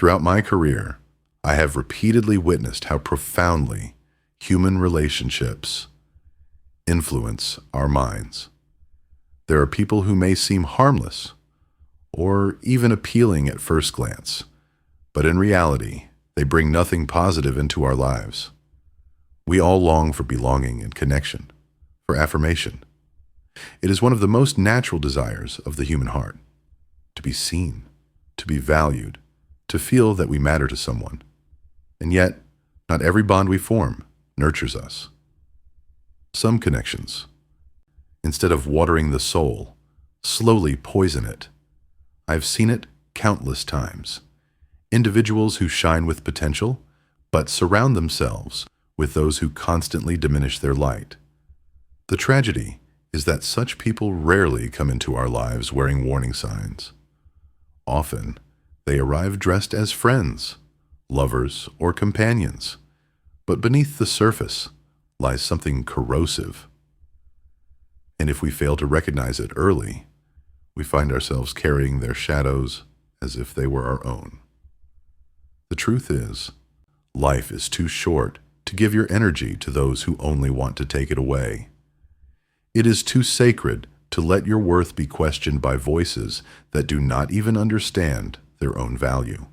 Throughout my career, I have repeatedly witnessed how profoundly human relationships influence our minds. There are people who may seem harmless or even appealing at first glance, but in reality, they bring nothing positive into our lives. We all long for belonging and connection, for affirmation. It is one of the most natural desires of the human heart, to be seen, to be valued, to feel that we matter to someone. And yet, not every bond we form nurtures us. Some connections, instead of watering the soul, slowly poison it. I've seen it countless times. Individuals who shine with potential, but surround themselves with those who constantly diminish their light. The tragedy is that such people rarely come into our lives wearing warning signs. Often, they arrive dressed as friends, lovers, or companions, but beneath the surface lies something corrosive. And if we fail to recognize it early, we find ourselves carrying their shadows as if they were our own. The truth is, life is too short to give your energy to those who only want to take it away. It is too sacred to let your worth be questioned by voices that do not even understand their own value.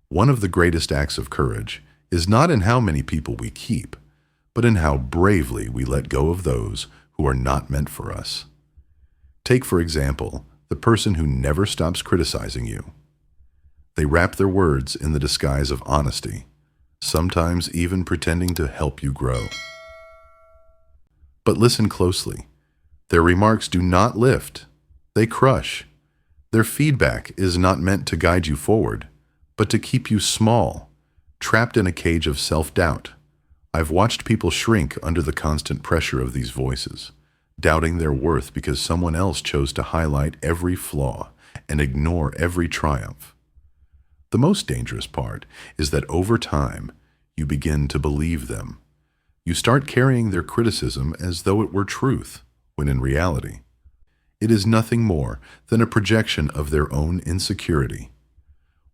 One of the greatest acts of courage is not in how many people we keep, but in how bravely we let go of those who are not meant for us. Take, for example, the person who never stops criticizing you. They wrap their words in the disguise of honesty, sometimes even pretending to help you grow. But listen closely. Their remarks do not lift, they crush. Their feedback is not meant to guide you forward, but to keep you small, trapped in a cage of self-doubt. I've watched people shrink under the constant pressure of these voices, doubting their worth because someone else chose to highlight every flaw and ignore every triumph. The most dangerous part is that over time, you begin to believe them. You start carrying their criticism as though it were truth, when in reality, it is nothing more than a projection of their own insecurity.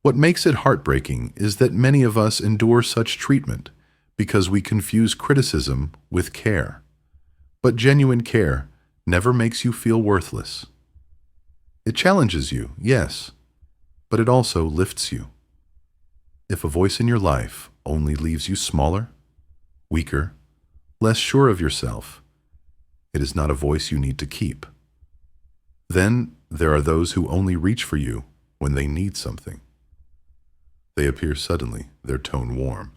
What makes it heartbreaking is that many of us endure such treatment because we confuse criticism with care. But genuine care never makes you feel worthless. It challenges you, yes, but it also lifts you. If a voice in your life only leaves you smaller, weaker, less sure of yourself, it is not a voice you need to keep. Then there are those who only reach for you when they need something. They appear suddenly, their tone warm,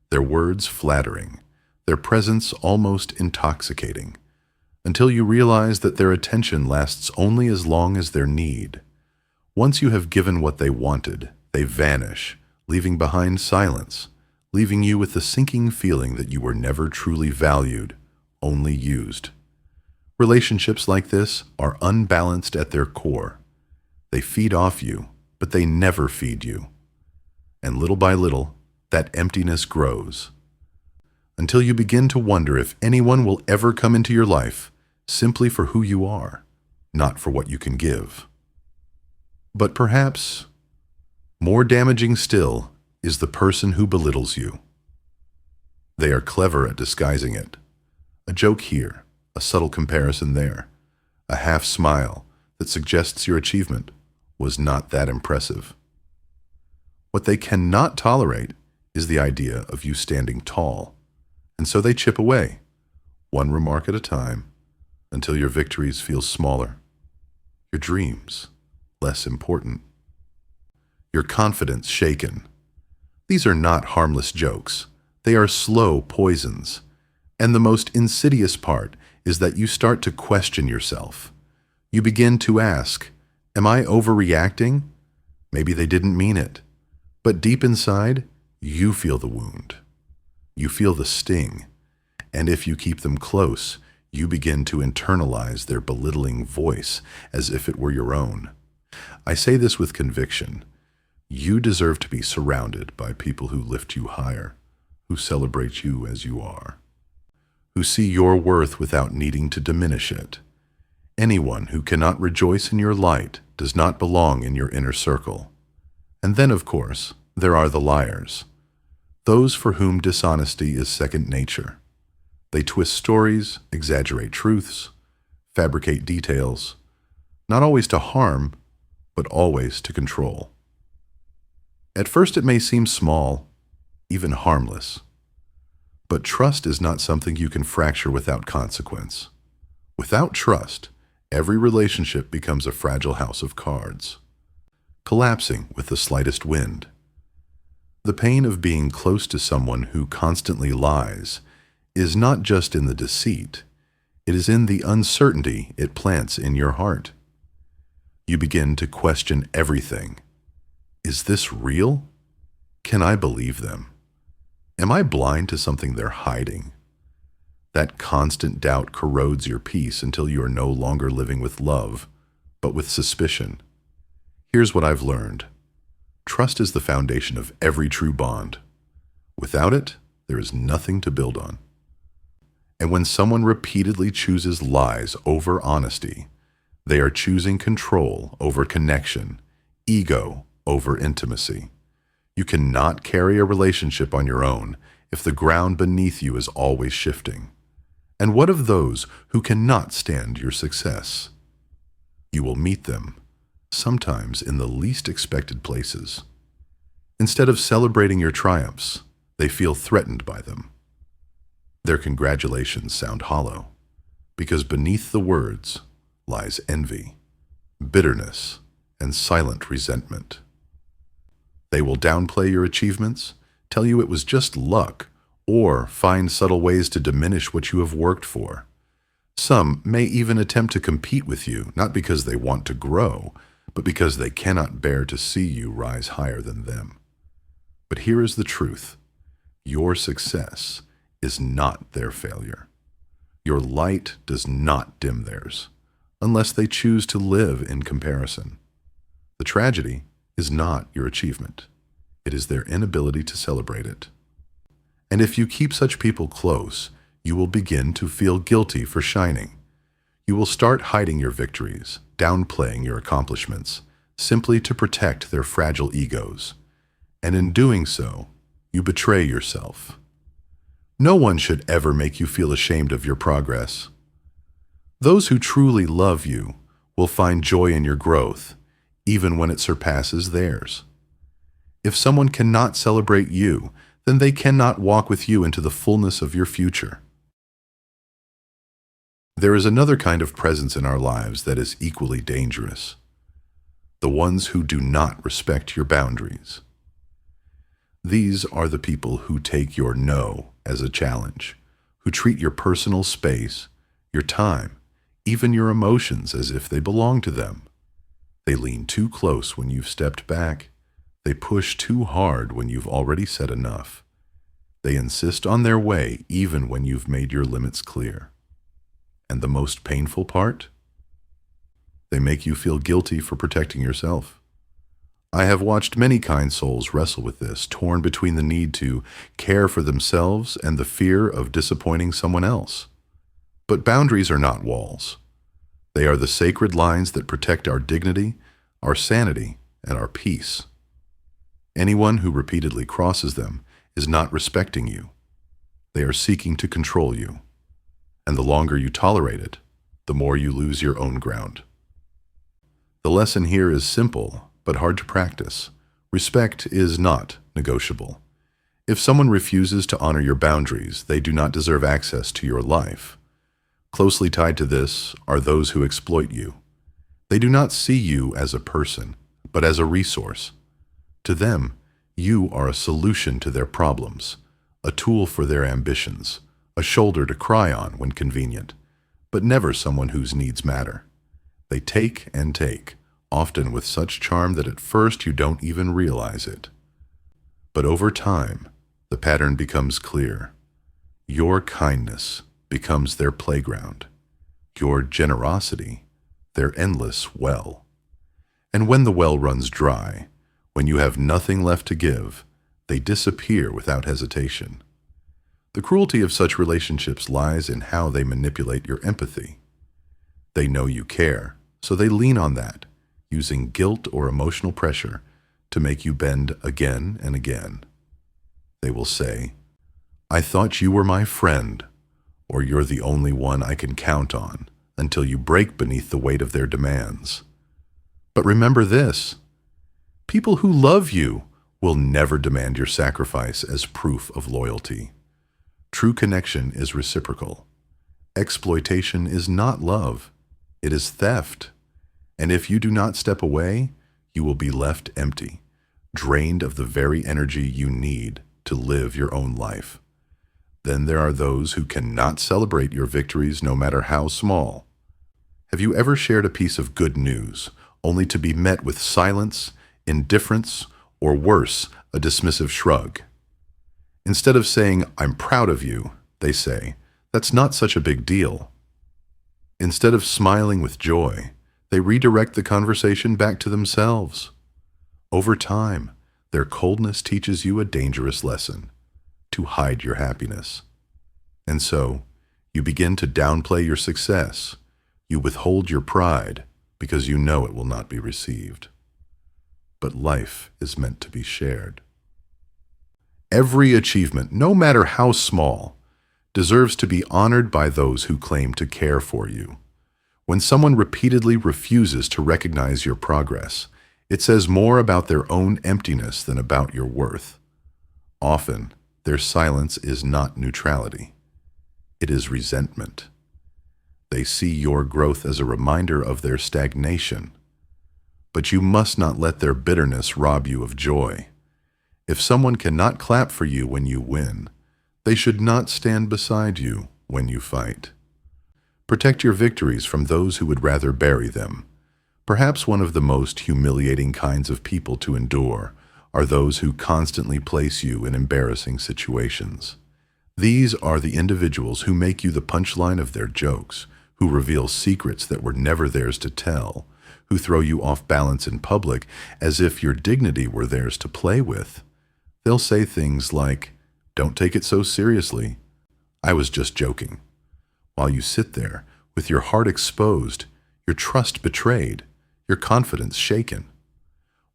their words flattering, their presence almost intoxicating, until you realize that their attention lasts only as long as their need. Once you have given what they wanted, they vanish, leaving behind silence, leaving you with the sinking feeling that you were never truly valued, only used. Relationships like this are unbalanced at their core. They feed off you, but they never feed you. And little by little, that emptiness grows, until you begin to wonder if anyone will ever come into your life simply for who you are, not for what you can give. But perhaps, more damaging still is the person who belittles you. They are clever at disguising it. A joke here, a subtle comparison there, a half smile that suggests your achievement was not that impressive. What they cannot tolerate is the idea of you standing tall, and so they chip away, one remark at a time, until your victories feel smaller, your dreams less important, your confidence shaken. These are not harmless jokes. They are slow poisons. And the most insidious part is that you start to question yourself. You begin to ask, am I overreacting? Maybe they didn't mean it. But deep inside, you feel the wound. You feel the sting. And if you keep them close, you begin to internalize their belittling voice as if it were your own. I say this with conviction. You deserve to be surrounded by people who lift you higher, who celebrate you as you are, who see your worth without needing to diminish it. Anyone who cannot rejoice in your light does not belong in your inner circle. And then, of course, there are the liars. Those for whom dishonesty is second nature. They twist stories, exaggerate truths, fabricate details, not always to harm, but always to control. At first it may seem small, even harmless. But trust is not something you can fracture without consequence. Without trust, every relationship becomes a fragile house of cards, collapsing with the slightest wind. The pain of being close to someone who constantly lies is not just in the deceit, it is in the uncertainty it plants in your heart. You begin to question everything. Is this real? Can I believe them? Am I blind to something they're hiding? That constant doubt corrodes your peace until you are no longer living with love, but with suspicion. Here's what I've learned. Trust is the foundation of every true bond. Without it, there is nothing to build on. And when someone repeatedly chooses lies over honesty, they are choosing control over connection, ego over intimacy. You cannot carry a relationship on your own if the ground beneath you is always shifting. And what of those who cannot stand your success? You will meet them, sometimes in the least expected places. Instead of celebrating your triumphs, they feel threatened by them. Their congratulations sound hollow, because beneath the words lies envy, bitterness, and silent resentment. They will downplay your achievements, tell you it was just luck, or find subtle ways to diminish what you have worked for. Some may even attempt to compete with you, not because they want to grow, but because they cannot bear to see you rise higher than them. But here is the truth. Your success is not their failure. Your light does not dim theirs, unless they choose to live in comparison. The tragedy is not your achievement. It is their inability to celebrate it. And if you keep such people close, you will begin to feel guilty for shining. You will start hiding your victories, downplaying your accomplishments, simply to protect their fragile egos. And in doing so, you betray yourself. No one should ever make you feel ashamed of your progress. Those who truly love you will find joy in your growth, even when it surpasses theirs. If someone cannot celebrate you, then they cannot walk with you into the fullness of your future. There is another kind of presence in our lives that is equally dangerous. The ones who do not respect your boundaries. These are the people who take your no as a challenge, who treat your personal space, your time, even your emotions as if they belong to them. They lean too close when you've stepped back. They push too hard when you've already said enough. They insist on their way even when you've made your limits clear. And the most painful part? They make you feel guilty for protecting yourself. I have watched many kind souls wrestle with this, torn between the need to care for themselves and the fear of disappointing someone else. But boundaries are not walls. They are the sacred lines that protect our dignity, our sanity, and our peace. Anyone who repeatedly crosses them is not respecting you. They are seeking to control you. And the longer you tolerate it, the more you lose your own ground. The lesson here is simple, but hard to practice. Respect is not negotiable. If someone refuses to honor your boundaries, they do not deserve access to your life. Closely tied to this are those who exploit you. They do not see you as a person, but as a resource. To them, you are a solution to their problems, a tool for their ambitions, a shoulder to cry on when convenient, but never someone whose needs matter. They take and take, often with such charm that at first you don't even realize it. But over time, the pattern becomes clear. Your kindness becomes their playground, your generosity their endless well. And when the well runs dry, when you have nothing left to give, they disappear without hesitation. The cruelty of such relationships lies in how they manipulate your empathy. They know you care, so they lean on that, using guilt or emotional pressure to make you bend again and again. They will say, "I thought you were my friend," or "You're the only one I can count on," until you break beneath the weight of their demands. But remember this: people who love you will never demand your sacrifice as proof of loyalty. True connection is reciprocal. Exploitation is not love, it is theft. And if you do not step away, you will be left empty, drained of the very energy you need to live your own life. Then there are those who cannot celebrate your victories no matter how small. Have you ever shared a piece of good news only to be met with silence, indifference, or worse, a dismissive shrug? Instead of saying, "I'm proud of you," they say, "That's not such a big deal." Instead of smiling with joy, they redirect the conversation back to themselves. Over time, their coldness teaches you a dangerous lesson: to hide your happiness. And so, you begin to downplay your success. You withhold your pride because you know it will not be received. But life is meant to be shared. Every achievement, no matter how small, deserves to be honored by those who claim to care for you. When someone repeatedly refuses to recognize your progress, it says more about their own emptiness than about your worth. Often, their silence is not neutrality. It is resentment. They see your growth as a reminder of their stagnation. But you must not let their bitterness rob you of joy. If someone cannot clap for you when you win, they should not stand beside you when you fight. Protect your victories from those who would rather bury them. Perhaps one of the most humiliating kinds of people to endure are those who constantly place you in embarrassing situations. These are the individuals who make you the punchline of their jokes, who reveal secrets that were never theirs to tell, who throw you off balance in public as if your dignity were theirs to play with. They'll say things like, "Don't take it so seriously. I was just joking," while you sit there with your heart exposed, your trust betrayed, your confidence shaken.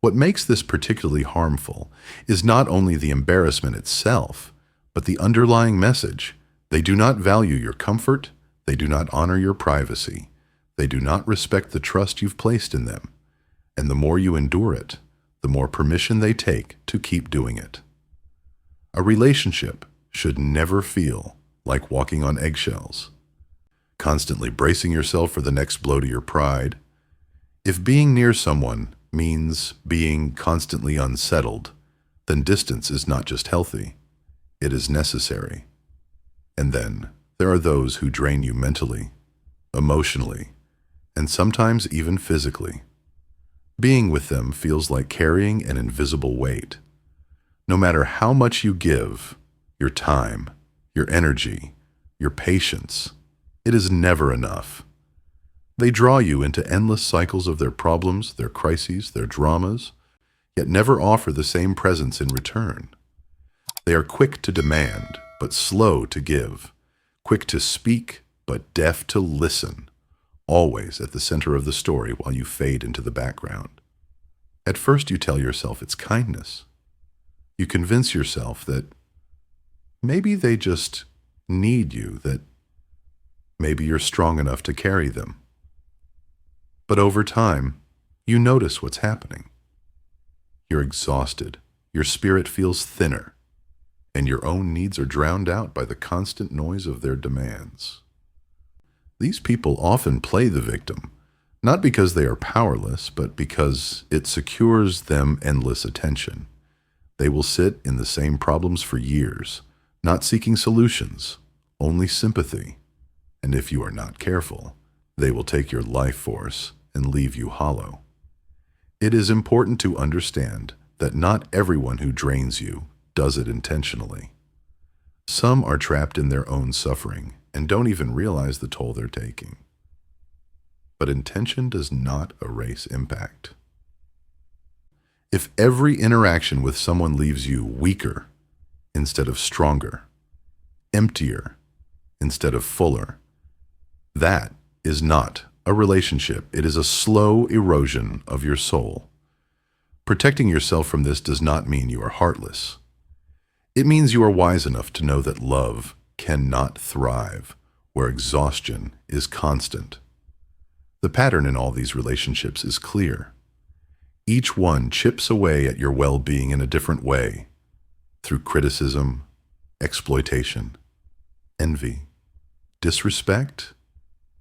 What makes this particularly harmful is not only the embarrassment itself, but the underlying message. They do not value your comfort, they do not honor your privacy, they do not respect the trust you've placed in them, and the more you endure it, the more permission they take to keep doing it. A relationship should never feel like walking on eggshells, constantly bracing yourself for the next blow to your pride. If being near someone means being constantly unsettled, then distance is not just healthy, it is necessary. And then there are those who drain you mentally, emotionally, and sometimes even physically. Being with them feels like carrying an invisible weight. No matter how much you give, your time, your energy, your patience, it is never enough. They draw you into endless cycles of their problems, their crises, their dramas, yet never offer the same presence in return. They are quick to demand, but slow to give, quick to speak, but deaf to listen, always at the center of the story while you fade into the background. At first you tell yourself it's kindness. You convince yourself that maybe they just need you, that maybe you're strong enough to carry them. But over time, you notice what's happening. You're exhausted, your spirit feels thinner, and your own needs are drowned out by the constant noise of their demands. These people often play the victim, not because they are powerless, but because it secures them endless attention. They will sit in the same problems for years, not seeking solutions, only sympathy. And if you are not careful, they will take your life force and leave you hollow. It is important to understand that not everyone who drains you does it intentionally. Some are trapped in their own suffering and don't even realize the toll they're taking. But intention does not erase impact. If every interaction with someone leaves you weaker instead of stronger, emptier instead of fuller, that is not a relationship. It is a slow erosion of your soul. Protecting yourself from this does not mean you are heartless. It means you are wise enough to know that love cannot thrive where exhaustion is constant. The pattern in all these relationships is clear. Each one chips away at your well-being in a different way, through criticism, exploitation, envy, disrespect,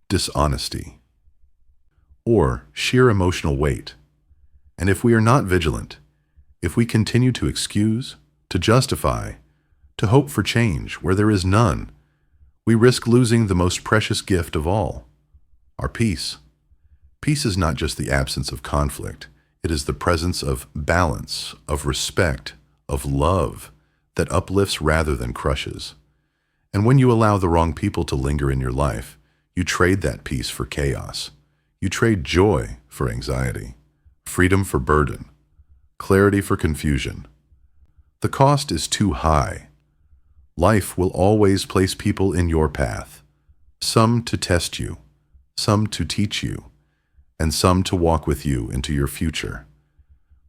dishonesty, or sheer emotional weight. And if we are not vigilant, if we continue to excuse, to justify, to hope for change where there is none, we risk losing the most precious gift of all, our peace. Peace is not just the absence of conflict. It is the presence of balance, of respect, of love that uplifts rather than crushes. And when you allow the wrong people to linger in your life, you trade that peace for chaos. You trade joy for anxiety, freedom for burden, clarity for confusion. The cost is too high. Life will always place people in your path, some to test you, some to teach you, and some to walk with you into your future.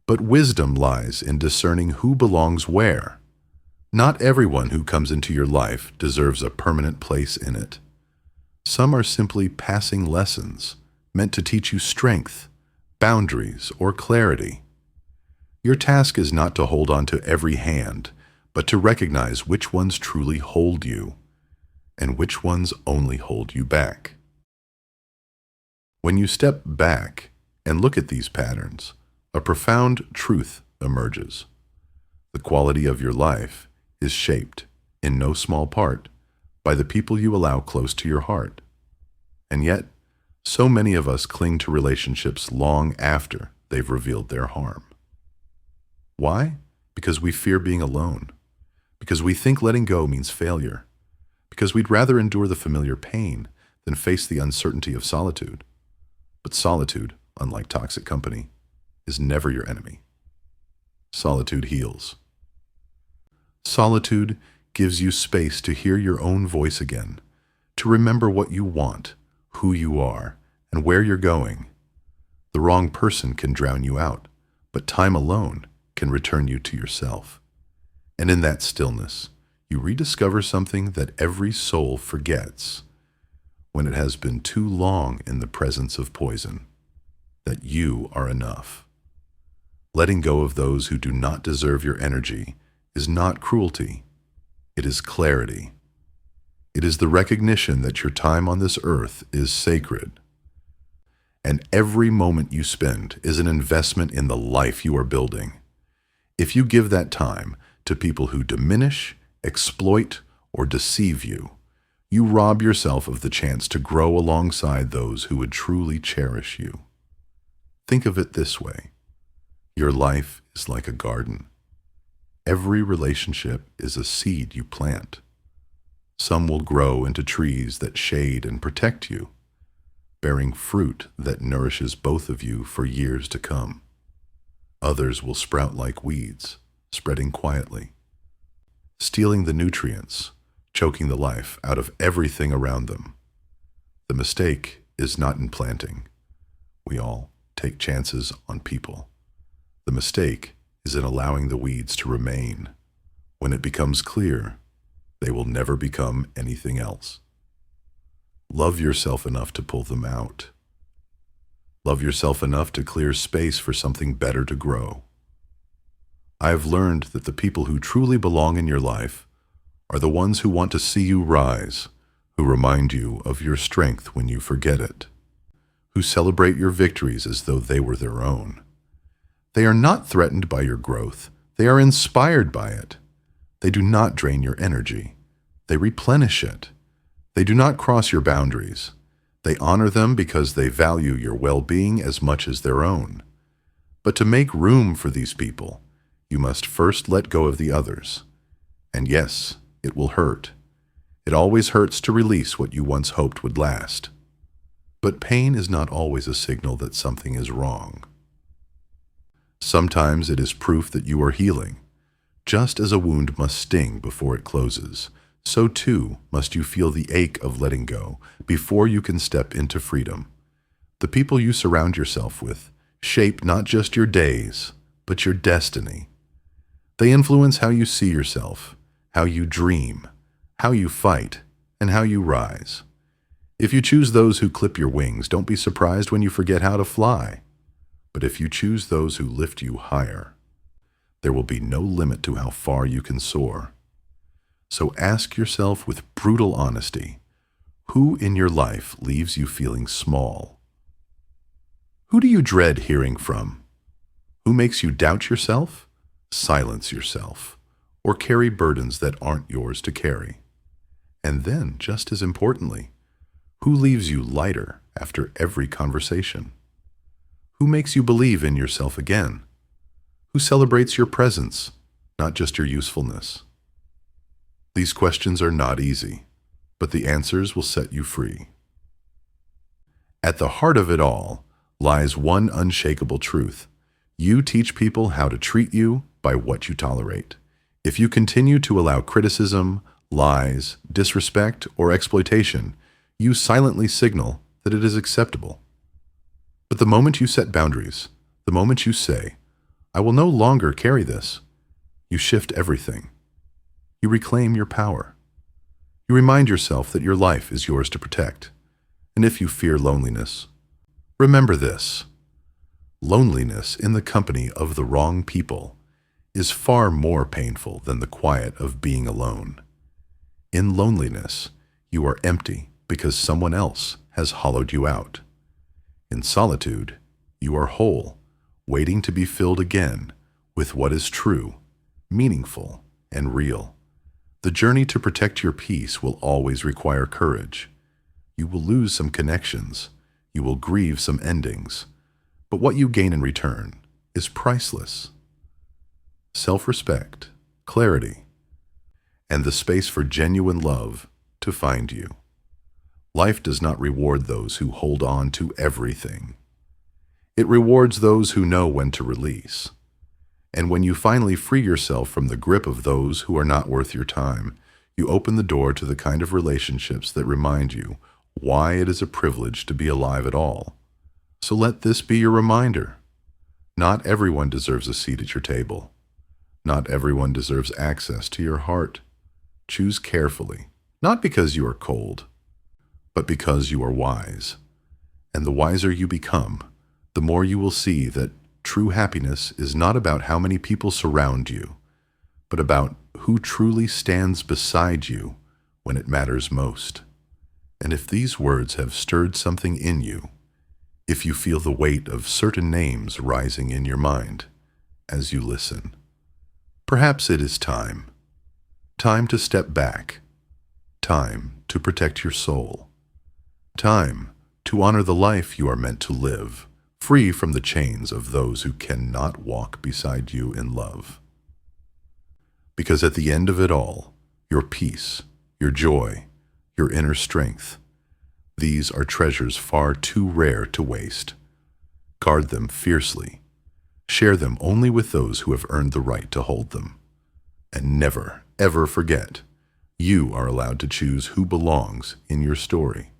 But wisdom lies in discerning who belongs where. Not everyone who comes into your life deserves a permanent place in it. Some are simply passing lessons meant to teach you strength, boundaries, or clarity. Your task is not to hold on to every hand, but to recognize which ones truly hold you and which ones only hold you back. When you step back and look at these patterns, a profound truth emerges. The quality of your life is shaped, in no small part, by the people you allow close to your heart. And yet, so many of us cling to relationships long after they've revealed their harm. Why? Because we fear being alone. Because we think letting go means failure. Because we'd rather endure the familiar pain than face the uncertainty of solitude. But solitude, unlike toxic company, is never your enemy. Solitude heals. Solitude gives you space to hear your own voice again, to remember what you want, who you are, and where you're going. The wrong person can drown you out, but time alone can return you to yourself. And in that stillness, you rediscover something that every soul forgets when it has been too long in the presence of poison, that you are enough. Letting go of those who do not deserve your energy is not cruelty. It is clarity. It is the recognition that your time on this earth is sacred. And every moment you spend is an investment in the life you are building. If you give that time to people who diminish, exploit, or deceive you, you rob yourself of the chance to grow alongside those who would truly cherish you. Think of it this way. Your life is like a garden. Every relationship is a seed you plant. Some will grow into trees that shade and protect you, bearing fruit that nourishes both of you for years to come. Others will sprout like weeds, spreading quietly, stealing the nutrients, choking the life out of everything around them. The mistake is not in planting. We all take chances on people. The mistake is in allowing the weeds to remain. When it becomes clear, they will never become anything else. Love yourself enough to pull them out. Love yourself enough to clear space for something better to grow. I have learned that the people who truly belong in your life are the ones who want to see you rise, who remind you of your strength when you forget it, who celebrate your victories as though they were their own. They are not threatened by your growth. They are inspired by it. They do not drain your energy. They replenish it. They do not cross your boundaries. They honor them because they value your well-being as much as their own. But to make room for these people, you must first let go of the others. And yes, it will hurt. It always hurts to release what you once hoped would last. But pain is not always a signal that something is wrong. Sometimes it is proof that you are healing. Just as a wound must sting before it closes, so too must you feel the ache of letting go before you can step into freedom. The people you surround yourself with shape not just your days, but your destiny. They influence how you see yourself, how you dream, how you fight, and how you rise. If you choose those who clip your wings, don't be surprised when you forget how to fly. But if you choose those who lift you higher, there will be no limit to how far you can soar. So ask yourself with brutal honesty, who in your life leaves you feeling small? Who do you dread hearing from? Who makes you doubt yourself, silence yourself, or carry burdens that aren't yours to carry? And then, just as importantly, who leaves you lighter after every conversation? Who makes you believe in yourself again? Who celebrates your presence, not just your usefulness? These questions are not easy, but the answers will set you free. At the heart of it all lies one unshakable truth. You teach people how to treat you by what you tolerate. If you continue to allow criticism, lies, disrespect, or exploitation, you silently signal that it is acceptable. But the moment you set boundaries, the moment you say, "I will no longer carry this," you shift everything. You reclaim your power. You remind yourself that your life is yours to protect. And if you fear loneliness, remember this: loneliness in the company of the wrong people is far more painful than the quiet of being alone. In loneliness, you are empty because someone else has hollowed you out. In solitude, you are whole, waiting to be filled again with what is true, meaningful, and real. The journey to protect your peace will always require courage. You will lose some connections. You will grieve some endings. But what you gain in return is priceless. Self-respect, clarity, and the space for genuine love to find you. Life does not reward those who hold on to everything. It rewards those who know when to release. And when you finally free yourself from the grip of those who are not worth your time, you open the door to the kind of relationships that remind you why it is a privilege to be alive at all. So let this be your reminder. Not everyone deserves a seat at your table. Not everyone deserves access to your heart. Choose carefully, not because you are cold, but because you are wise. And the wiser you become, the more you will see that true happiness is not about how many people surround you, but about who truly stands beside you when it matters most. And if these words have stirred something in you, if you feel the weight of certain names rising in your mind as you listen, perhaps it is time. Time to step back. Time to protect your soul. Time to honor the life you are meant to live, free from the chains of those who cannot walk beside you in love. Because at the end of it all, your peace, your joy, your inner strength, these are treasures far too rare to waste. Guard them fiercely. Share them only with those who have earned the right to hold them. And never, ever forget, you are allowed to choose who belongs in your story.